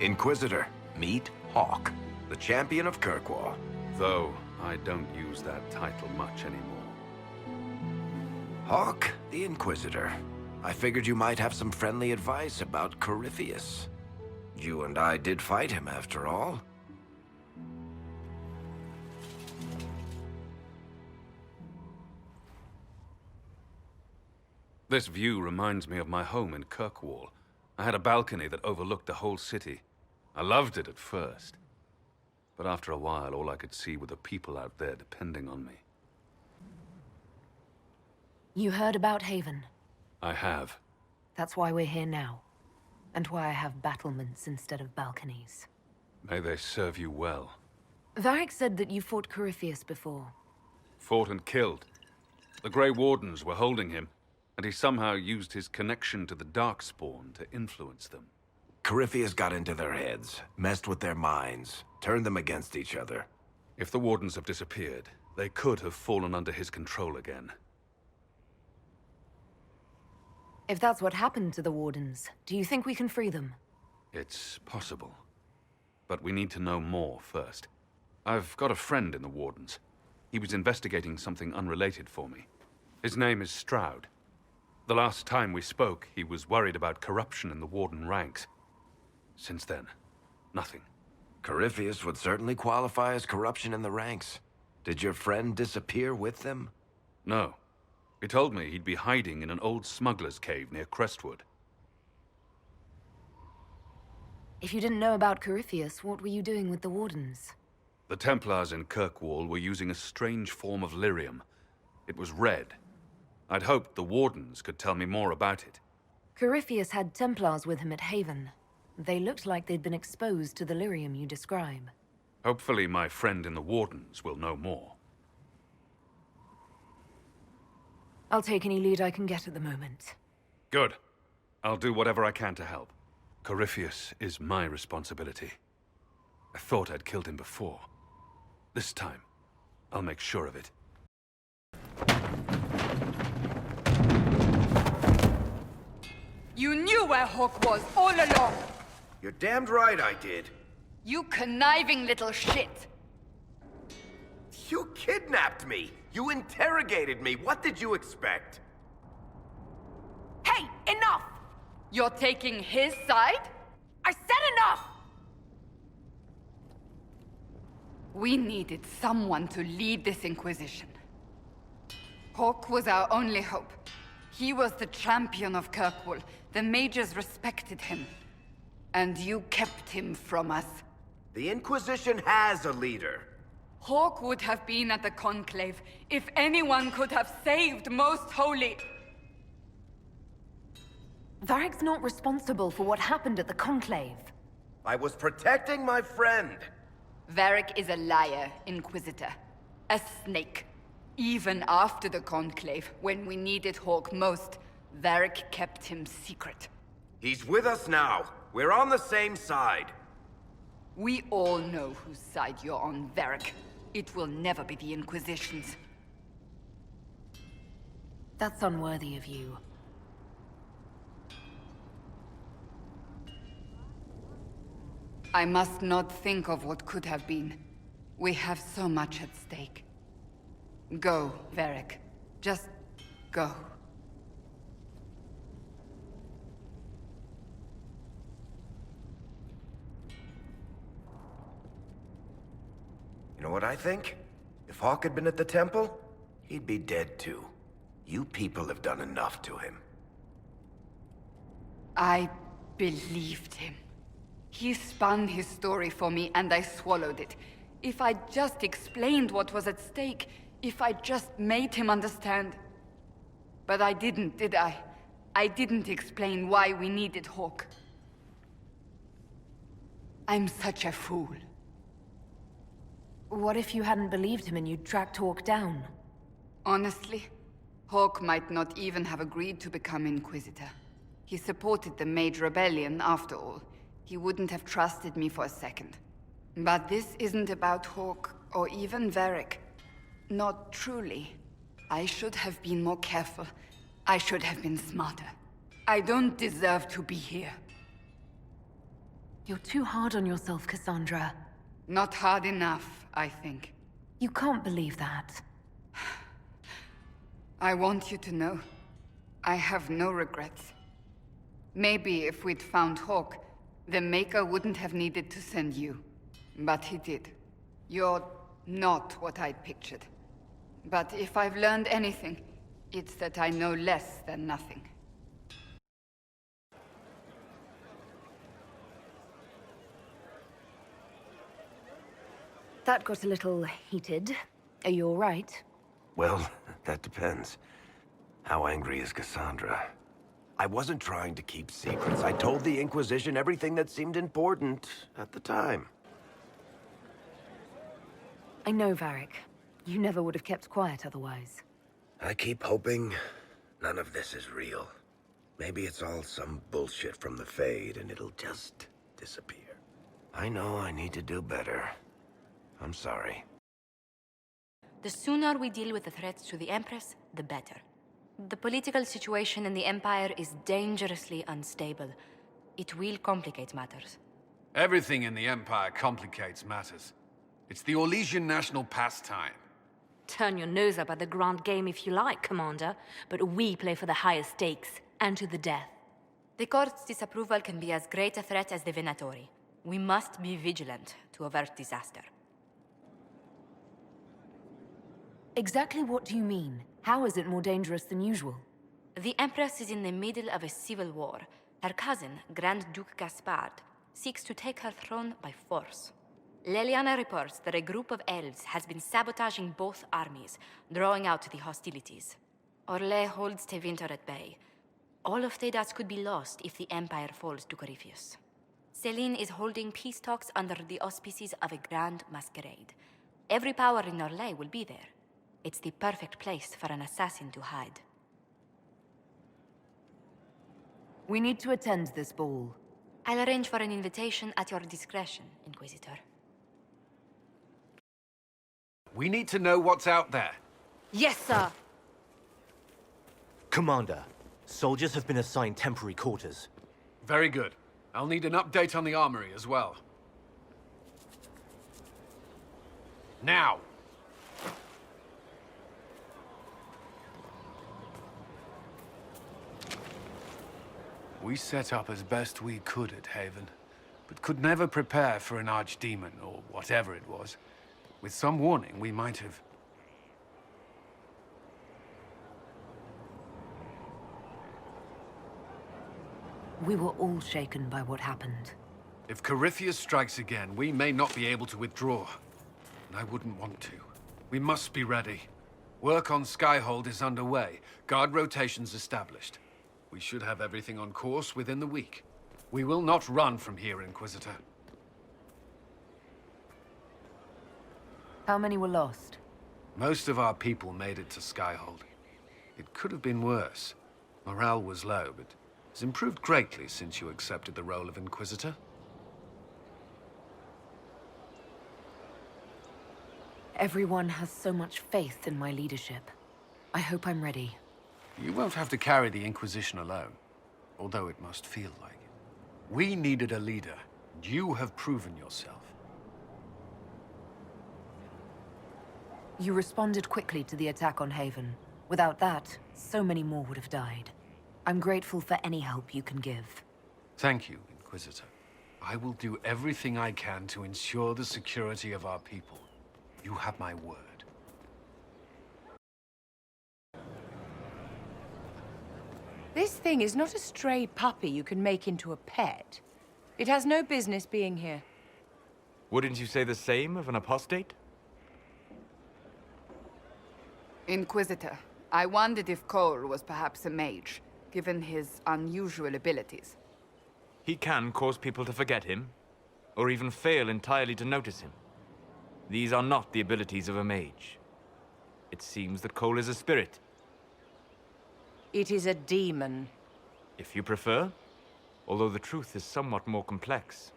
Inquisitor, meet Hawk, the champion of Kirkwall. Though I don't use that title much anymore. Hawk, the Inquisitor. I figured you might have some friendly advice about Corypheus. You and I did fight him, after all. This view reminds me of my home in Kirkwall. I had a balcony that overlooked the whole city. I loved it at first. But after a while, all I could see were the people out there depending on me. You heard about Haven? I have. That's why we're here now. And why I have battlements instead of balconies. May they serve you well. Varric said that you fought Corypheus before. Fought and killed. The Grey Wardens were holding him, and he somehow used his connection to the Darkspawn to influence them. Corypheus got into their heads, messed with their minds, turned them against each other. If the Wardens have disappeared, they could have fallen under his control again. If that's what happened to the Wardens, do you think we can free them? It's possible. But we need to know more first. I've got a friend in the Wardens. He was investigating something unrelated for me. His name is Stroud. The last time we spoke, he was worried about corruption in the Warden ranks. Since then, nothing. Corypheus would certainly qualify as corruption in the ranks. Did your friend disappear with them? No. He told me he'd be hiding in an old smuggler's cave near Crestwood. If you didn't know about Corypheus, what were you doing with the Wardens? The Templars in Kirkwall were using a strange form of lyrium. It was red. I'd hoped the Wardens could tell me more about it. Corypheus had Templars with him at Haven. They looked like they'd been exposed to the lyrium you describe. Hopefully my friend in the Wardens will know more. I'll take any lead I can get at the moment. Good. I'll do whatever I can to help. Corypheus is my responsibility. I thought I'd killed him before. This time, I'll make sure of it. You knew where Hawk was all along! You're damned right I did. You conniving little shit! You kidnapped me! You interrogated me! What did you expect? Hey, enough! You're taking his side? I said enough! We needed someone to lead this Inquisition. Hawk was our only hope. He was the champion of Kirkwall. The mages respected him. And you kept him from us. The Inquisition has a leader. Hawk would have been at the Conclave if anyone could have saved Most Holy. Varric's not responsible for what happened at the Conclave. I was protecting my friend. Varric is a liar, Inquisitor. A snake. Even after the Conclave, when we needed Hawk most, Varric kept him secret. He's with us now. We're on the same side. We all know whose side you're on, Varric. It will never be the Inquisition's. That's unworthy of you. I must not think of what could have been. We have so much at stake. Go, Varric. Just go. You know what I think? If Hawk had been at the temple, he'd be dead too. You people have done enough to him. I believed him. He spun his story for me and I swallowed it. If I just explained what was at stake, if I just made him understand. But I didn't, did I? I didn't explain why we needed Hawk. I'm such a fool. What if you hadn't believed him and you'd tracked Hawk down? Honestly, Hawk might not even have agreed to become Inquisitor. He supported the Mage Rebellion, after all. He wouldn't have trusted me for a second. But this isn't about Hawk, or even Varric. Not truly. I should have been more careful. I should have been smarter. I don't deserve to be here. You're too hard on yourself, Cassandra. Not hard enough, I think. You can't believe that. I want you to know, I have no regrets. Maybe if we'd found Hawk, the Maker wouldn't have needed to send you. But he did. You're not what I'd pictured. But if I've learned anything, it's that I know less than nothing. That got a little heated. Are you all right? Well, that depends. How angry is Cassandra? I wasn't trying to keep secrets. I told the Inquisition everything that seemed important at the time. I know, Varric. You never would have kept quiet otherwise. I keep hoping none of this is real. Maybe it's all some bullshit from the Fade and it'll just disappear. I know I need to do better. I'm sorry. The sooner we deal with the threats to the Empress, the better. The political situation in the Empire is dangerously unstable. It will complicate matters. Everything in the Empire complicates matters. It's the Orlesian national pastime. Turn your nose up at the grand game if you like, Commander, but we play for the highest stakes, and to the death. The court's disapproval can be as great a threat as the Venatori. We must be vigilant to avert disaster. Exactly what do you mean? How is it more dangerous than usual? The Empress is in the middle of a civil war. Her cousin, Grand Duke Gaspard, seeks to take her throne by force. Leliana reports that a group of elves has been sabotaging both armies, drawing out the hostilities. Orlais holds Tevinter at bay. All of Thedas could be lost if the Empire falls to Corypheus. Celine is holding peace talks under the auspices of a grand masquerade. Every power in Orlais will be there. It's the perfect place for an assassin to hide. We need to attend this ball. I'll arrange for an invitation at your discretion, Inquisitor. We need to know what's out there. Yes, sir! Commander, soldiers have been assigned temporary quarters. Very good. I'll need an update on the armory as well. Now! We set up as best we could at Haven, but could never prepare for an archdemon, or whatever it was. With some warning, we might have... We were all shaken by what happened. If Corypheus strikes again, we may not be able to withdraw. And I wouldn't want to. We must be ready. Work on Skyhold is underway. Guard rotations established. We should have everything on course within the week. We will not run from here, Inquisitor. How many were lost? Most of our people made it to Skyhold. It could have been worse. Morale was low, but it's improved greatly since you accepted the role of Inquisitor. Everyone has so much faith in my leadership. I hope I'm ready. You won't have to carry the Inquisition alone, although it must feel like it. We needed a leader, and you have proven yourself. You responded quickly to the attack on Haven. Without that, so many more would have died. I'm grateful for any help you can give. Thank you, Inquisitor. I will do everything I can to ensure the security of our people. You have my word. This thing is not a stray puppy you can make into a pet. It has no business being here. Wouldn't you say the same of an apostate? Inquisitor, I wondered if Cole was perhaps a mage, given his unusual abilities. He can cause people to forget him, or even fail entirely to notice him. These are not the abilities of a mage. It seems that Cole is a spirit. It is a demon. If you prefer, although the truth is somewhat more complex.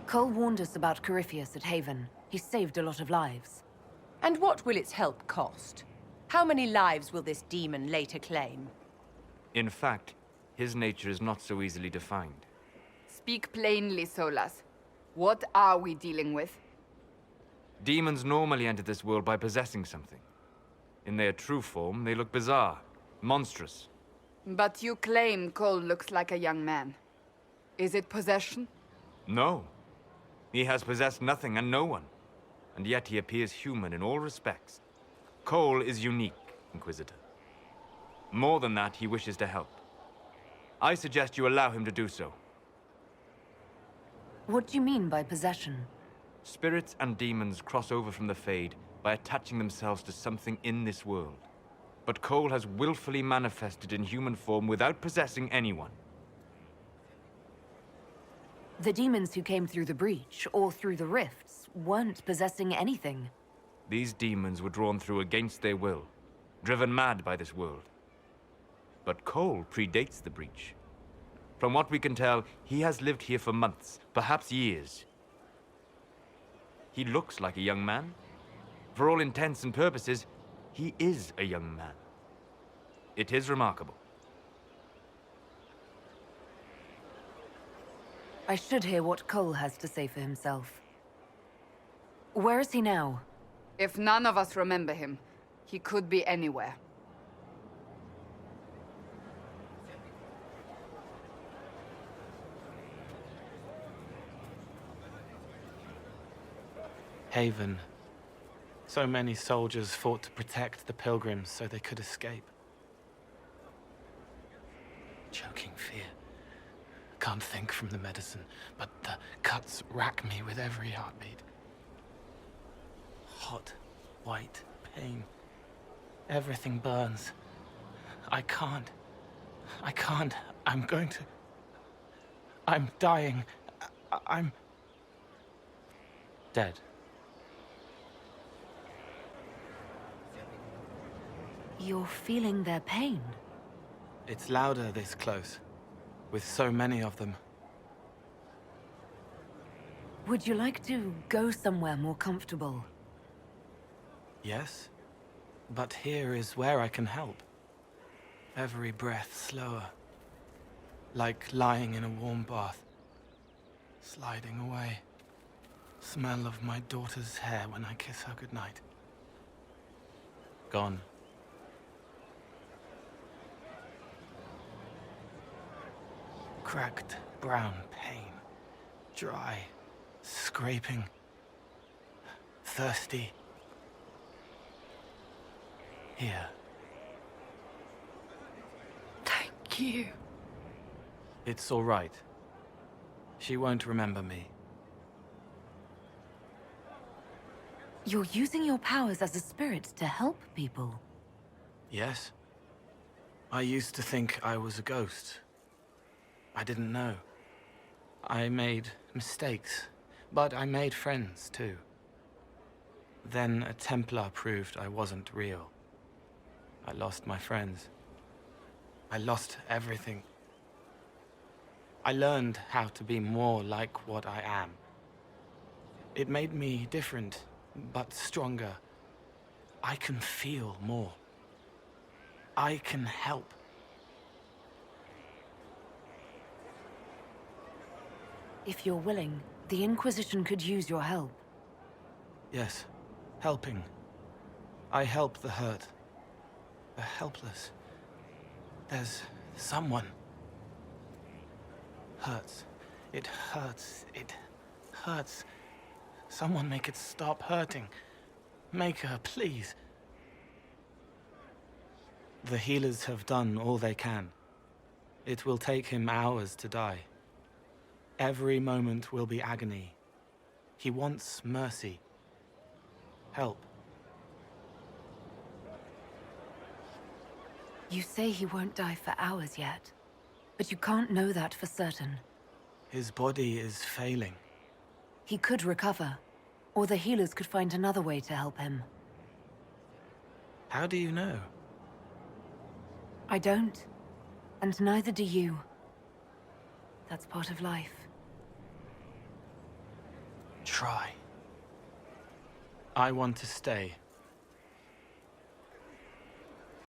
Cole warned us about Corypheus at Haven. He saved a lot of lives. And what will its help cost? How many lives will this demon later claim? In fact, his nature is not so easily defined. Speak plainly, Solas. What are we dealing with? Demons normally enter this world by possessing something. In their true form, they look bizarre, monstrous. But you claim Cole looks like a young man. Is it possession? No. He has possessed nothing and no one. And yet he appears human in all respects. Cole is unique, Inquisitor. More than that, he wishes to help. I suggest you allow him to do so. What do you mean by possession? Spirits and demons cross over from the Fade by attaching themselves to something in this world. But Cole has willfully manifested in human form without possessing anyone. The demons who came through the breach, or through the rifts, weren't possessing anything. These demons were drawn through against their will, driven mad by this world. But Cole predates the breach. From what we can tell, he has lived here for months, perhaps years. He looks like a young man. For all intents and purposes, he is a young man. It is remarkable. I should hear what Cole has to say for himself. Where is he now? If none of us remember him, he could be anywhere. Haven. So many soldiers fought to protect the pilgrims so they could escape. Choking fear. Can't think from the medicine, but the cuts rack me with every heartbeat. Hot, white pain. Everything burns. I can't. I'm going to... I'm dying. I'm... dead. You're feeling their pain? It's louder this close, with so many of them. Would you like to go somewhere more comfortable? Yes, but here is where I can help. Every breath slower, like lying in a warm bath, sliding away. Smell of my daughter's hair when I kiss her goodnight. Gone. Cracked brown pain, dry, scraping, thirsty. Here. Thank you. It's all right. She won't remember me. You're using your powers as a spirit to help people. Yes. I used to think I was a ghost. I didn't know. I made mistakes, but I made friends too. Then a Templar proved I wasn't real. I lost my friends. I lost everything. I learned how to be more like what I am. It made me different, but stronger. I can feel more. I can help. If you're willing, the Inquisition could use your help. Yes, helping. I help the hurt, the helpless. There's someone. Hurts. It hurts. It hurts. Someone make it stop hurting. Make her, please. The healers have done all they can. It will take him hours to die. Every moment will be agony. He wants mercy. Help. You say he won't die for hours yet, but you can't know that for certain. His body is failing. He could recover, or the healers could find another way to help him. How do you know? I don't, and neither do you. That's part of life. Try. I want to stay.